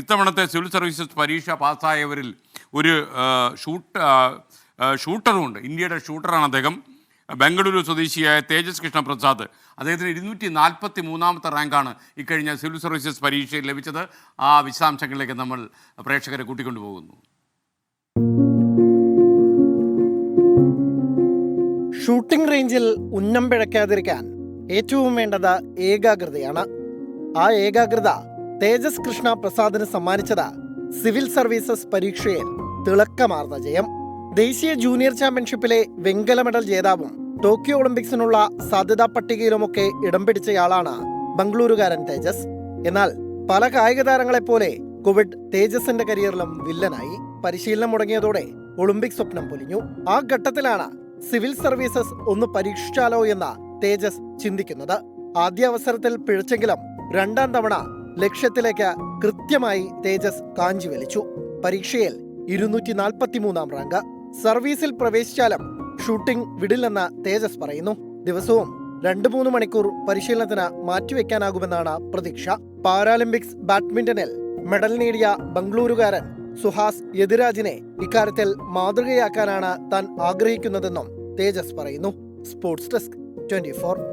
ഇത്തവണത്തെ civil services പരീക്ഷ പാസ്സായവരിൽ ഒരു ഷൂട്ടറുമുണ്ട്. ഇന്ത്യയുടെ ഷൂട്ടറാണ് അദ്ദേഹം. ബംഗളൂരു സ്വദേശിയായ തേജസ് കൃഷ്ണ പ്രസാദ്. അദ്ദേഹത്തിന് 243ാമത്തെ റാങ്കാണ് ഇക്കഴിഞ്ഞ സിവിൽ സർവീസസ് പരീക്ഷയിൽ ലഭിച്ചത്. ആ വിശദാംശങ്ങളിലേക്ക് നമ്മൾ പ്രേക്ഷകരെ കൂട്ടിക്കൊണ്ടുപോകുന്നു. ഷൂട്ടിംഗ് റേഞ്ചിൽ ഉന്നം പിഴയ്ക്കാതിരിക്കാൻ ഏറ്റവും വേണ്ടത് ഏകാഗ്രതയാണ്. ആ ഏകാഗ്രത തേജസ് കൃഷ്ണ പ്രസാദിന് സമ്മാനിച്ചത് സിവിൽ സർവീസസ് പരീക്ഷയിൽ തിളക്കമാർന്ന ജയം. ദേശീയ ജൂനിയർ ചാമ്പ്യൻഷിപ്പിലെ വെങ്കല മെഡൽ ജേതാവും ടോക്കിയോ ഒളിമ്പിക്സിനുള്ള സാധ്യതാ പട്ടികയിലുമൊക്കെ ഇടം പിടിച്ചയാളാണ് ബംഗളൂരുകാരൻ തേജസ്. എന്നാൽ പല കായിക താരങ്ങളെപ്പോലെ കോവിഡ് തേജസിന്റെ കരിയറിലും വില്ലനായി. പരിശീലനം മുടങ്ങിയതോടെ ഒളിമ്പിക് സ്വപ്നം പൊലിഞ്ഞു. ആ ഘട്ടത്തിലാണ് സിവിൽ സർവീസസ് ഒന്ന് പരീക്ഷിച്ചാലോ എന്ന തേജസ് ചിന്തിക്കുന്നത്. ആദ്യ അവസരത്തിൽ പിഴച്ചെങ്കിലും രണ്ടാം തവണ ലക്ഷ്യത്തിലേക്ക് കൃത്യമായി തേജസ് കാഞ്ചി വലിച്ചു. പരീക്ഷയിൽ 243ാം റാങ്ക്. സർവീസിൽ പ്രവേശിച്ചാലും ഷൂട്ടിംഗ് വിടില്ലെന്ന് തേജസ് പറയുന്നു. ദിവസവും 2-3 മണിക്കൂർ പരിശീലനത്തിന് മാറ്റിവെക്കാനാകുമെന്നാണ് പ്രതീക്ഷ. പാരാലിമ്പിക്സ് ബാഡ്മിന്റണിൽ മെഡൽ നേടിയ ബംഗളൂരുകാരൻ സുഹാസ് യതിരാജിനെ ഇക്കാര്യത്തിൽ മാതൃകയാക്കാനാണ് താൻ ആഗ്രഹിക്കുന്നതെന്നും തേജസ് പറയുന്നു. Sports desk 24.